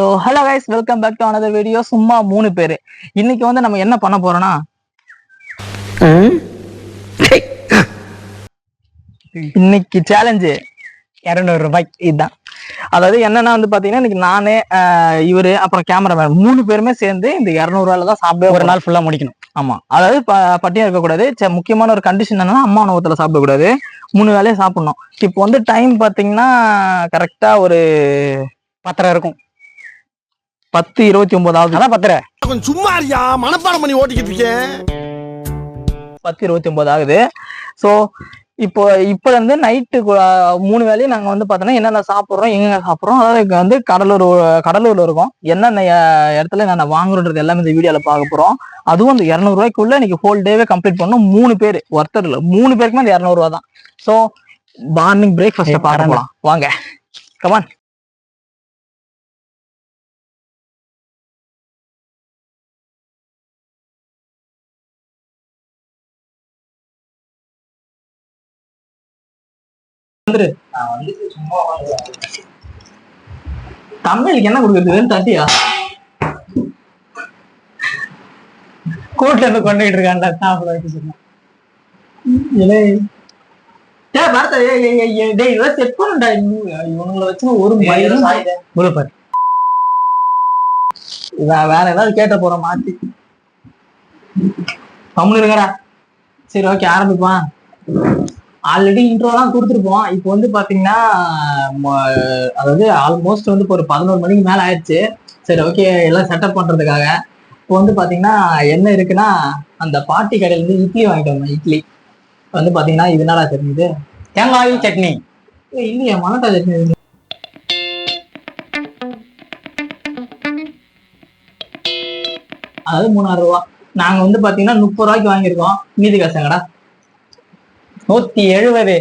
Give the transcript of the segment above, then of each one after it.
So hello guys, welcome back to another video. சும்மா 3 பேர். இன்னைக்கு வந்து நம்ம என்ன பண்ண போறோம்னா, இன்னைக்கு சேலஞ்சு 200 ரூபாய். இதுதான். அதாவது என்னன்னா வந்து பாத்தீங்கன்னா, இன்னைக்கு நானே இவரு அப்புறம் கேமராமேன் 3 பேருமே சேர்ந்து இந்த 200 ரூபாயில தான் சாப்பிட ஒரு நாள் ஃபுல்லா முடிக்கணும். ஆமா, அதாவது பட்டியா இருக்கக்கூடாது. முக்கியமான ஒரு கண்டிஷன் என்னன்னா, அம்மா உணவகத்துல சாப்பிடக்கூடாது, 3 வேலையை சாப்பிடணும். இப்போ வந்து டைம் பாத்தீங்கன்னா கரெக்டா ஒரு 10:30 இருக்கும். 10:29 ஆகுது. அதான் 10:30. கொஞ்சம் சும்மா இருக்கியா, மனப்பாடம் பண்ணி ஓட்டிக்கிட்டு இருக்கேன். 10:29 ஆகுது. ஸோ இப்போ இருந்து நைட்டு 3 வேலையும் நாங்கள் வந்து பார்த்தோன்னா என்னென்ன சாப்பிட்றோம், எங்கெங்க சாப்பிட்றோம், அதாவது இங்கே வந்து கடலூரில் இருக்கோம். என்னென்ன இடத்துல என்னென்ன வாங்குறோன்றது எல்லாமே இந்த வீடியோவில் பார்க்க போகிறோம். அதுவும் அந்த 200 ரூபாய்க்குள்ள இன்னைக்கு ஹோல் டேவே கம்ப்ளீட் பண்ணணும். 3 பேர், ஒருத்தர் இல்லை, 3 பேருக்குமே அந்த 200 ரூபா தான். ஸோ மார்னிங் பிரேக்ஃபாஸ்ட்டை பார்க்க போகலாம் வாங்க, கமான். தமிழுக்கு என்ன கொடுக்குறது? தட்டியா கூட்டுல இருந்து கொண்டுகிட்டு இருக்கான்டா சாப்பிட வைக்க சொன்னேன். இவங்களை வச்சு ஒரு வேற ஏதாவது கேட்ட போற மாத்தி தமிழ் இருக்கா. சரி, ஓகே, ஆரம்பிப்பான். ஆல்ரெடி இன்ட்ரோலாம் கொடுத்துருப்போம். இப்போ வந்து பாத்தீங்கன்னா அதாவது ஆல்மோஸ்ட் வந்து இப்போ ஒரு 11 மணிக்கு மேல ஆயிடுச்சு. சரி, ஓகே, எல்லாம் செட்டப் பண்றதுக்காக இப்போ வந்து பாத்தீங்கன்னா என்ன இருக்குன்னா, அந்த பாட்டி கடையில இருந்து இட்லி வாங்கிட்டு வந்தோம். இட்லி வந்து பாத்தீங்கன்னா இது என்னடா தெரியுது, தேங்காய் சட்னி. இல்லையா, மணக்கா சட்னி. அதாவது 3000 ரூபா. நாங்க வந்து பாத்தீங்கன்னா 30 ரூபாய்க்கு வாங்கியிருக்கோம். மீதி காசுங்கடா 170.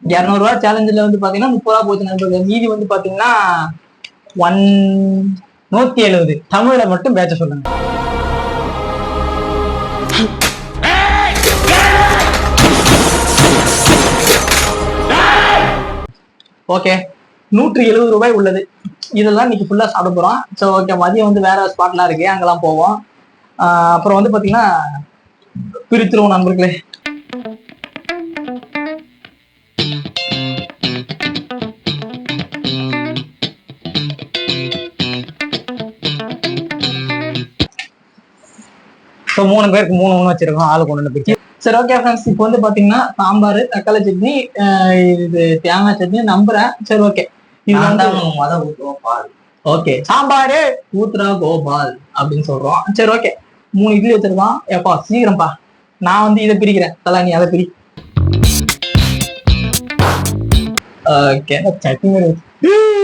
200 ரூபா சேலஞ்சில் வந்து பாத்தீங்கன்னா 30 ரூபா போச்சு நண்பர்கள். மீதி வந்து பாத்தீங்கன்னா 170. தமிழ்ல மட்டும் பேச்ச சொல்லுங்க. ஓகே, 170 ரூபாய் உள்ளது. இதெல்லாம் இன்னைக்கு ஃபுல்லா சாப்பிட போறோம். ஸோ ஓகே, மதியம் வந்து வேற ஸ்பாட்லாம் இருக்கு, அங்கெல்லாம் போவோம். அப்புறம் வந்து பாத்தீங்கன்னா பிரித்துருவோம் நண்பர்களே. ஸோ 3 பேருக்கு 3 வச்சிருக்கோம், ஆளுக்கு 1 பிரிச்சு. சரி, ஓகே ஃப்ரெண்ட்ஸ், இப்போ வந்து பாத்தீங்கன்னா சாம்பார், தக்காளி சட்னி, இது தேங்காய் சட்னி நம்புறேன். சரி, ஓகே, இது ஓகே, சாம்பாரு ஊத்துரா கோபால் அப்படின்னு சொல்றோம். சரி, ஓகே, 3 இட்லி வச்சிருக்கோம். எப்பா சீக்கிரம்ப்பா, நான் வந்து இதை பிரிக்கிறேன், தலா நீ அதை பிரி. ஓகே, சட்னி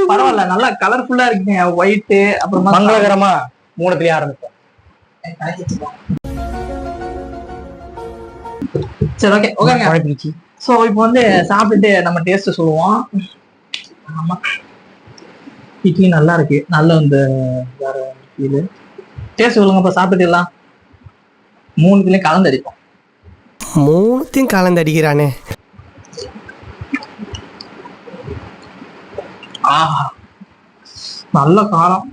பரவாயில்ல, நல்லா கலர்ஃபுல்லா இருக்குங்க, ஒயிட்டு. அப்புறமா மங்களகரமா 3 ஆரம்பிப்போம். சரி, ஓகே, ஓகேங்க. ஸோ இப்போ வந்து சாப்பிட்டுட்டு நம்ம டேஸ்ட் சொல்லுவோம். ஆமா, இட்லி நல்லா இருக்கு, நல்ல இந்த வேற இது டேஸ்ட் சொல்லுங்க. இப்போ சாப்பிட்டுலாம் 3 கலந்து அடிப்போம். 3 கலந்து அடிக்கிறானே. ஆஹா, நல்ல காரம்.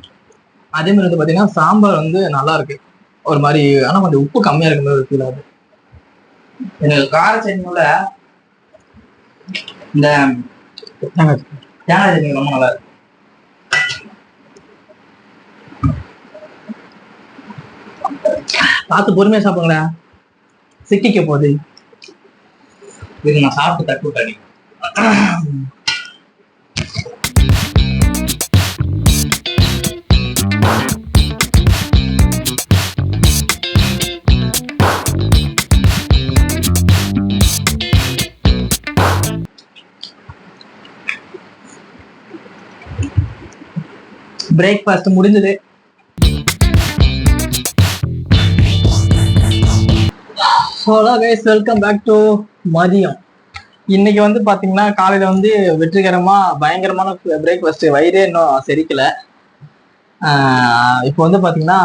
அதே மாதிரி வந்து பாத்தீங்கன்னா சாம்பார் வந்து நல்லா இருக்கு ஒரு மாதிரி, ஆனா கொஞ்சம் உப்பு கம்மியா இருக்கு மாதிரி ஃபீல் ஆகுது. எனக்கு கார சட்னியோட இந்த தேங்காய் சட்னி ரொம்ப நல்லா இருக்கு. பார்த்து பொறுமையா சாப்பிடுங்களேன், சிக்கிக்க போகுது. இது நான் சாப்பிட்டு தட்டு தடி. பிரேக்ஃபாஸ்ட் முடிஞ்சது. வெல்கம் பேக் டு மதியம். இன்னைக்கு வந்து பாத்தீங்கன்னா காலையில வந்து வெற்றிகரமா பயங்கரமான பிரேக்ஃபாஸ்ட். வயிறே இன்னும் செரிக்கல. இப்போ வந்து பாத்தீங்கன்னா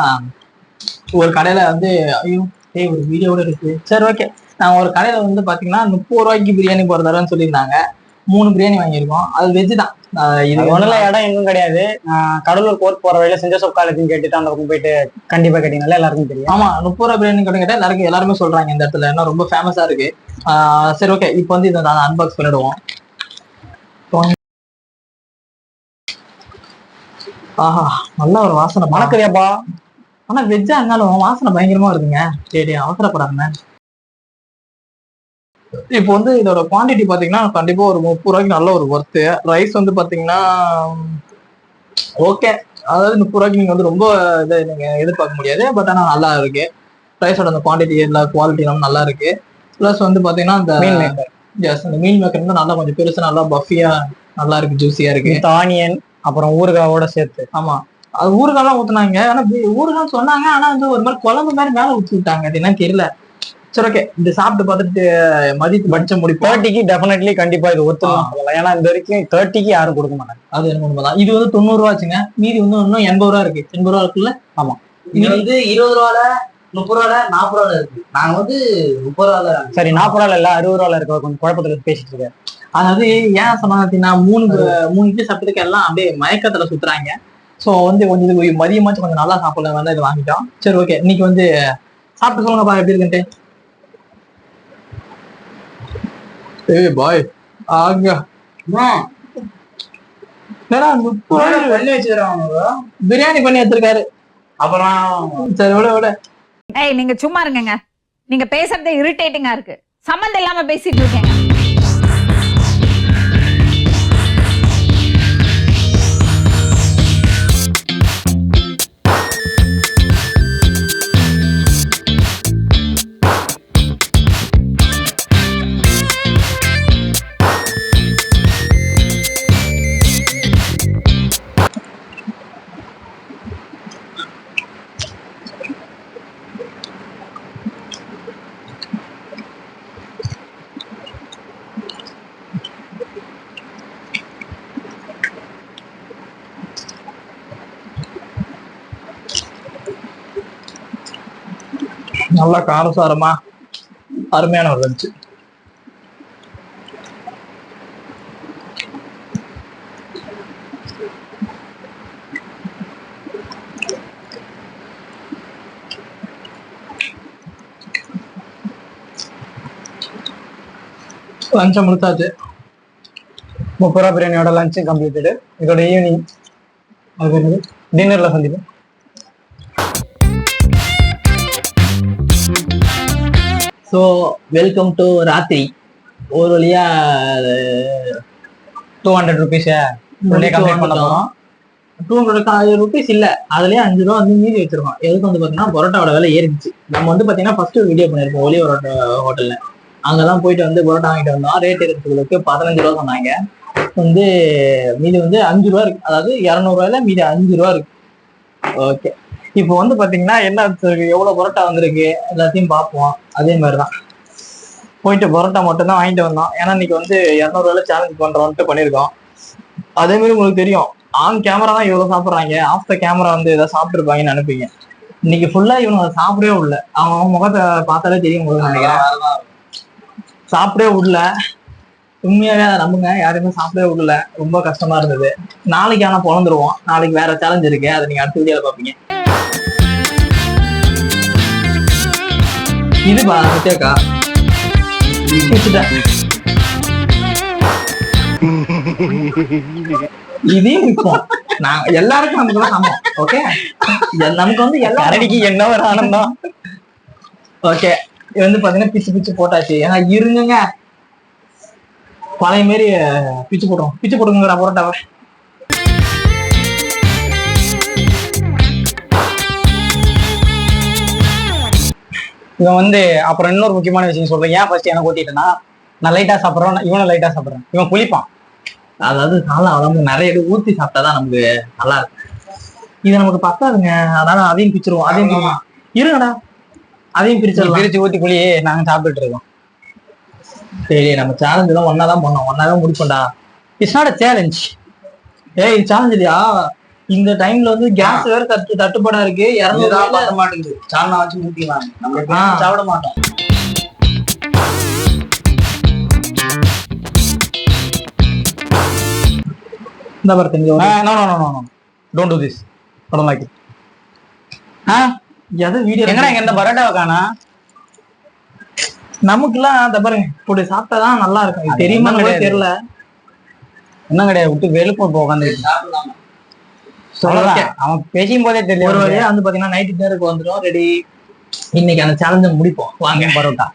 ஒரு கடையில வந்து ஒரு வீடியோட இருக்கு. சரி, ஓகே, நான் ஒரு கடையில வந்து பாத்தீங்கன்னா 30 ரூபாய்க்கு பிரியாணி போடுறதான்னு சொல்லியிருந்தாங்க. 3 பிரியாணி வாங்கியிருக்கோம். அது வெஜ் தான். இது ஒண்ணுல இடம் எங்கும் கிடையாது. கடலூர் போர்ட் போற வழியில சென்ட் ஜோசப் காலேஜ்னு கேட்டுட்டு அந்த பக்கம் போயிட்டு கண்டிப்பா கேட்டீங்கனால எல்லாருக்கும் தெரியும். ஆமா, 30 ரூபா பிரியாணி கேட்டா எல்லாருமே சொல்றாங்க இந்த இடத்துல, ஏன்னா ரொம்ப ஃபேமஸா இருக்கு. சரி, ஓகே, இப்போ வந்து இதை அன்பாக்ஸ் பண்ணிடுவோம். ஆஹா, நல்ல ஒரு வாசனை மணக்குறியாப்பா. ஆனா வெஜ்ஜா இருந்தாலும் வாசனை பயங்கரமா இருக்குங்க. சரி, அவசரப்படாம. இப்போ வந்து இதோட குவான்டிட்டி பாத்தீங்கன்னா கண்டிப்பா ஒரு 30 ரூபாய்க்கு நல்ல ஒரு ஒர்த்து. ரைஸ் வந்து பாத்தீங்கன்னா ஓகே, அதாவது 30 ரூபாய்க்கு நீங்க வந்து ரொம்ப இதை நீங்க எதிர்பார்க்க முடியாது. பட் ஆனா நல்லா இருக்கு. ரைஸோட அந்த குவான்டிட்டி எல்லா குவாலிட்டி நல்லா இருக்கு. பிளஸ் வந்து பாத்தீங்கன்னா அந்த மீன் மேக்கர் வந்து நல்லா கொஞ்சம் பெருசா நல்லா பஃபியா நல்லா இருக்கு, ஜூசியா இருக்கு. ஆனியன் அப்புறம் ஊறுகாவோட சேர்த்து. ஆமா, அது ஊறுகாலாம் ஊத்துனாங்க. ஆனா ஊறுகான்னு சொன்னாங்க, ஆனா வந்து ஒரு மாதிரி குழம்பு மாதிரி மேல ஊற்றி விட்டாங்க. அது என்னன்னு தெரியல. சரி, ஓகே, இது சாப்பிட்டு பார்த்துட்டு மதியத்து படிச்ச முடிப்போம். 30க்கு டெஃபினெட்லி கண்டிப்பா இது ஒத்துலாம் சொல்லலாம். ஏன்னா இந்த வரைக்கும் 30க்கு யாரும் கொடுக்க மாட்டாங்க. அது என்ன உண்மைதான். இது வந்து 90 ரூபா ஆச்சுங்க. மீதி வந்து இன்னும் 80 ரூபா இருக்கு. 80 ரூபா இருக்குல்ல? ஆமா, இது வந்து 20 ரூபால 30 ரூபால 40 ரூபால இருக்கு. நாங்க வந்து 30 ரூபால. சரி, 40 ரூபால இல்ல 60 ரூபால இருக்க. கொஞ்சம் குழப்பத்துல பேசிட்டு இருக்காரு. அதாவது ஏன் சொன்னா 3 இட்லி சாப்பிட்டதுக்கு எல்லாம் அப்படியே மயக்கத்துல சுத்துறாங்க. ஸோ வந்து கொஞ்சம் இது மதியமாச்சும் கொஞ்சம் நல்லா சாப்பிடலாம் வந்து இது வாங்கிட்டோம். சரி, ஓகே, இன்னைக்கு வந்து சாப்பிட்டு சொல்லுங்கப்பா எப்படி இருக்குன்ட்டு. ஏய் பாய், ஆங்க பிரியாணி பண்ணி வச்சிருக்காரு. அப்புறம் சரி, விட ஏய், நீங்க சும்மா இருங்கங்க. நீங்க பேசுறதே இரிட்டேட்டிங்கா இருக்கு. சம்மந்தம் இல்லாம பேசிட்டு இருக்கீங்க. நல்லா காரசாரமா அருமையான ஒரு லஞ்ச். லஞ்சை முடிச்சாச்சு. 30 ரூபா பிரியாணியோட லஞ்சு கம்ப்ளீட்டடு. இதோட ஈவினிங் அது டின்னர்ல சந்திப்போம். ஸோ வெல்கம் டு ராத்திரி. ஒரு வழியா 200 ருபீஸ் கம்ப்ளீட் பண்ண போறோம். 200 ருபீஸ் இல்ல, அதுலயே 5 ரூபா வந்து மீதி வச்சிருக்கோம். எதுக்கு வந்து பாத்தீங்கன்னா பரோட்டாவோட விலை ஏறிடுச்சு. நம்ம வந்து பாத்தீங்கன்னா ஃபர்ஸ்ட் வீடியோ பண்ணிருப்போம் ஒலி பரோட்டா ஹோட்டல்ல. அங்கதான் போயிட்டு வந்து பரோட்டா வாங்கிட்டு வந்தோம். ரேட் இருக்கிறதுக்கு 15 ரூபா சொன்னாங்க. வந்து மீதி வந்து 5 ரூபா இருக்கு. அதாவது 200 ரூபாயில மீதி 5 ரூபா இருக்கு. ஓகே, இப்போ வந்து பாத்தீங்கன்னா என்ன எவ்வளவு பரோட்டா வந்திருக்கு எல்லாத்தையும் பார்ப்போம். அதே மாதிரிதான் போயிட்டு பரோட்டா மட்டும் தான் வாங்கிட்டு வந்தோம். ஏன்னா இன்னைக்கு வந்து 200 ரூபாயில சேலஞ்ச் பண்றோம்ட்டு பண்ணிருக்கோம். அதே மாதிரி உங்களுக்கு தெரியும், ஆன் கேமரா தான் இவ்வளவு சாப்பிடுறாங்க, ஆஃப் த கேமரா வந்து ஏதாவது சாப்பிட்டு இருப்பாங்கன்னு நினைப்பீங்க. இன்னைக்கு ஃபுல்லா இவங்க அதை சாப்பிடவே விடல. அவங்க முகத்தை பார்த்தாலே தெரியும் உங்களுக்கு நினைக்கிறேன். சாப்பிடவே விடல. உண்மையாவே அதை நம்புங்க, யாருமே சாப்பிடவே விடல. ரொம்ப கஷ்டமா இருந்தது. நாளைக்கு ஆனா பொழந்துருவோம். நாளைக்கு வேற சேலஞ்ச் இருக்கு, அதை நீங்க அடுத்த வீடியோல பாப்பீங்க. இது சத்யாக்கா இதையும் விற்போம். நான் எல்லாருக்கும் நமக்கு தான் சமம். ஓகே, நமக்கு வந்து எல்லாருக்கு என்ன ஒரு ஆனந்தம். ஓகே, இது வந்து பாத்தீங்கன்னா பிச்சு போட்டாச்சு. ஏன்னா இருங்க, பழைய மாரி பிச்சு போடுங்கடா பரோட்டாவை. இவன் வந்து அப்புறம் இன்னொரு முக்கியமான விஷயம் சொல்றேன். ஏன் ஃபர்ஸ்ட் எனக்கு ஓட்டிட்டேன்னா, நான் லைட்டா சாப்பிட்றேன், இவனும் லைட்டா சாப்பிட்றேன். இவன் புளிப்பான். அதாவது நல்லா உடம்பு நிறைய ஊத்தி சாப்பிட்டாதான் நமக்கு நல்லா இருக்கு. இது நமக்கு பத்தாதுங்க, அதனால அதையும் பிரிச்சிருவோம். அதையும் இருங்கடா, அதையும் பிரிச்சு ஊத்தி புளியே நாங்க சாப்பிட்டுட்டு இருக்கோம். சரி, நம்ம சேலஞ்சு தான் ஒன்னாதான் பண்ணோம், ஒன்னாதான் முடிப்போம்டா. It's not a challenge. இது சேலஞ்ச் இல்லையா? இந்த டைம்ல வந்து கேஸ் வேற தட்டுப்பாடா இருக்கு. 200 ரூபாய் பத்த மாட்டேங்குது. சால்னா வச்சு ஊத்திக்கலாம். நம்ம சாப்பிட மாட்டோம். இந்த பாரு தெரிஞ்சு no no no no don't do this படம் லைக் எது வீடியோ எங்கடா இங்க இந்த பரோட்டாவை காணா நமக்குலாம் அந்த பாருங்க இப்படி சாப்பிட்டாதான் நல்லா இருக்கும் இது தெரியுமா கூட தெரியல என்ன கிடையாது விட்டு வெளுப்ப இப்போ உட்காந்து சாப்பிடலாம். அவன் பேசியும் போதே தெரியல ஒரு வழியா வந்து பாத்தீங்கன்னா நைட்டு நேருக்கு வந்துடும் ரெடி. இன்னைக்கு அந்த சேலஞ்சை முடிப்போம் வாங்க. பரோட்டா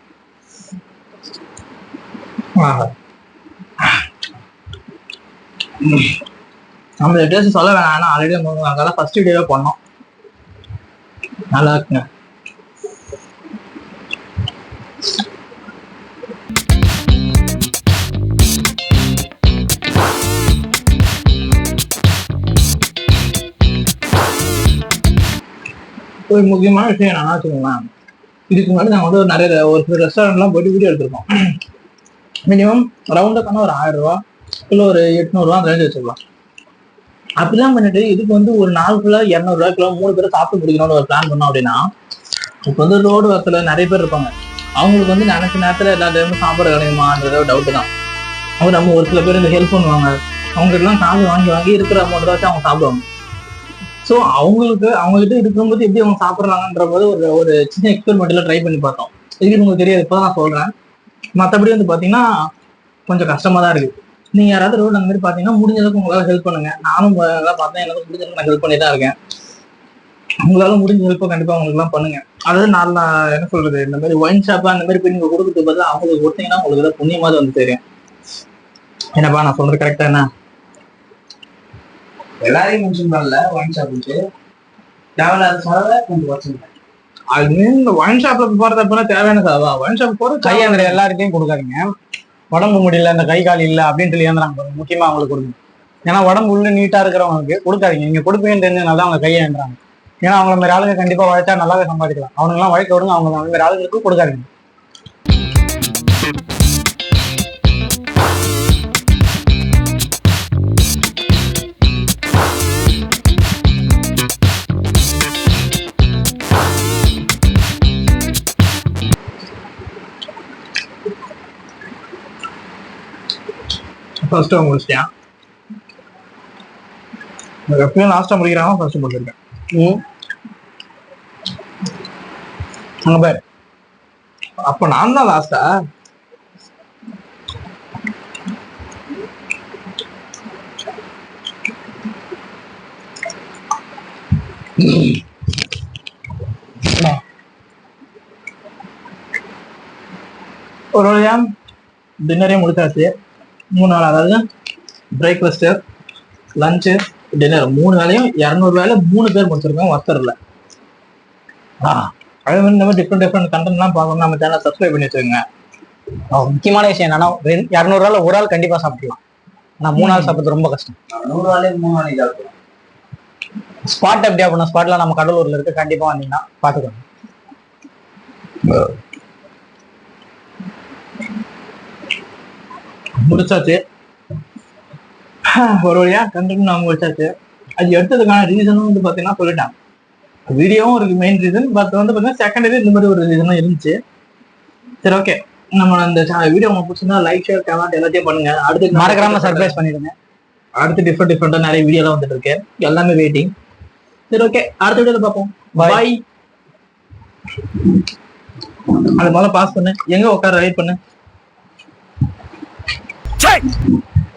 நம்ம டேஸ்ட் சொல்ல வேணாம், ஆனா ஆல்ரெடி நம்ம ஃபர்ஸ்ட் வீடியோவே பண்ணோம், நல்லா இருக்குங்க. ஒரு முக்கியமான விஷயம் என்னன்னா வச்சுக்கோங்களேன், இதுக்கு முன்னாடி நாங்கள் வந்து ஒரு சில ரெஸ்டாரண்ட்லாம் போயிட்டு வீடியோ எடுத்திருக்கோம். மினிமம் ரவுண்டுக்கான ஒரு 1000 ரூபா இல்லை ஒரு 800 ரூபா அந்த ரேஞ்ச் வச்சுக்கலாம். அப்படிலாம் பண்ணிட்டு இதுக்கு வந்து ஒரு நாள் ஃபுல்லாக 200 ரூபாய்க்குள்ள 3 பேரை சாப்பிட்டு பிடிக்கணும்னு ஒரு பிளான் பண்ணோம் அப்படின்னா, இப்போ வந்து ரோடு வரத்துல நிறைய பேர் இருப்பாங்க, அவங்களுக்கு வந்து நினைச்ச நேரத்தில் எல்லா டைமும் சாப்பாடு கிடைக்குமான்றது டவுட்டு தான். அவங்க நம்ம ஒரு சில பேர் இந்த ஹெல்ப் பண்ணுவாங்க, அவங்ககிட்டலாம் காசு வாங்கி இருக்கிற அமௌண்ட் வச்சு அவங்க சாப்பிடுவாங்க. ஸோ அவங்ககிட்ட இருக்கும்போது எப்படி அவங்க சாப்பிட்றாங்கன்ற போது ஒரு சின்ன எக்ஸ்பெரிமெண்ட்ல ட்ரை பண்ணி பார்த்தோம். இது உங்களுக்கு தெரியாது, இப்போ நான் சொல்றேன். மற்றபடி வந்து பார்த்தீங்கன்னா கொஞ்சம் கஷ்டமா தான் இருக்கு. நீங்க யாராவது ரோடு அந்த மாதிரி பார்த்தீங்கன்னா முடிஞ்ச அளவுக்கு உங்களால ஹெல்ப் பண்ணுங்க. நானும் பார்த்தேன், எனக்கு முடிஞ்ச அளவுக்கு நான் ஹெல்ப் பண்ணி தான் இருக்கேன். உங்களால முடிஞ்ச ஹெல்ப்பை கண்டிப்பா அவங்களுக்குலாம் பண்ணுங்க. அதாவது நான் என்ன சொல்றது, இந்த மாதிரி ஒயின் ஷாப்பா அந்த மாதிரி போய் நீங்க கொடுக்கறதுக்கு பதிலாக அவங்களுக்கு கொடுத்தீங்கன்னா உங்களுக்கு ஏதாவது புண்ணியமாவது வந்து தெரியும். என்னப்பா நான் சொல்றது கரெக்டா? என்ன எல்லாரையும் மென்ஷன் பண்ணல, ஒயின் ஷாப்புக்கு தேவையில்லாத செலவை கொஞ்சம் குறைச்சுங்க. அது இந்த ஒயின் ஷாப்ல போறது அப்படின்னா தேவையான செலவா? ஒயின் ஷாப் போறது கையாந்திர எல்லாருக்கையும் கொடுக்காதீங்க. உடம்பு முடியல, இந்த கை கால் இல்லை அப்படின்னு சொல்லி ஏந்துறாங்க, முக்கியமா அவங்களுக்கு கொடுங்க. ஏன்னா உடம்பு உள்ள நீட்டா இருக்கிறவங்களுக்கு கொடுக்காதீங்க. நீங்க கொடுப்பீங்கன்னு தெரிஞ்சதுனால தான் அவங்க கையேந்துறாங்க. ஏன்னா அவங்கள மாதிரி ஆளுங்க கண்டிப்பா உழைச்சா நல்லாவே சம்பாதிக்கலாம். அவனுங்கெல்லாம் உழைக்க விடுங்க, அவங்க அந்த மாதிரி ஆளுங்களுக்கு கொடுக்காதீங்க. ஃபர்ஸ்ட் அவங்க முடிச்சிட்டேன். எப்பயும் லாஸ்டா முடிக்கிறாங்க, ஃபர்ஸ்ட் முடிச்சிருக்கேன். அங்க பாரு, அப்ப நான் தான் லாஸ்டா? ஒரு வழியா டின்னரே முடிச்சாச்சு. 3 நாள், அதாவது பிரேக்ஃபாஸ்ட், லஞ்சு, டின்னர் 3 வேலையும் 200 வேலை 3 பேர் முடிச்சிருக்கோம், ஒருத்தர் இல்லை. அதே மாதிரி இந்த மாதிரி டிஃப்ரெண்ட் கண்டென்ட்லாம் பார்க்கணும், நம்ம சேனல் சப்ஸ்கிரைப் பண்ணி வச்சுக்கோங்க. முக்கியமான விஷயம் என்னன்னா 200 ரூபாய் ஒரு ஆள் கண்டிப்பா சாப்பிடலாம். ஆனா 3 நாள் சாப்பிடுறது ரொம்ப கஷ்டம். 100 ரூபாயிலே 3 நாளைக்கு சாப்பிடலாம். ஸ்பாட் எப்படி அப்படின்னா, ஸ்பாட்ல நம்ம கடலூர்ல இருக்கு, கண்டிப்பா வந்தீங்கன்னா பாத்துக்கோங்க. முடிச்சாச்சு. ஒரு வழியா கண்டென்ட் நான் முடிச்சாச்சு. அது எடுத்ததுக்கான ரீசனும் வந்து பார்த்தீங்கன்னா சொல்லிட்டேன். வீடியோவும் இருக்கு மெயின் ரீசன், பட் வந்து பார்த்தீங்கன்னா செகண்டரி இந்த மாதிரி ஒரு ரீசனும் இருந்துச்சு. சரி, ஓகே. நம்ம இந்த வீடியோ உங்களுக்கு பிடிச்சிருந்தா லைக், ஷேர், கமெண்ட் எல்லாத்தையும் பண்ணுங்க. அடுத்து மறக்காம சர்ப்ரைஸ் பண்ணிடுங்க. அடுத்து டிஃப்ரெண்டா நிறைய வீடியோலாம் வந்துட்டு இருக்கு, எல்லாமே வெயிட்டிங். சரி, ஓகே. அடுத்த வீடியோல பார்ப்போம். பாய். அது முதல்ல பாஸ் பண்ணு, எங்க உட்கார வெயிட் பண்ணு.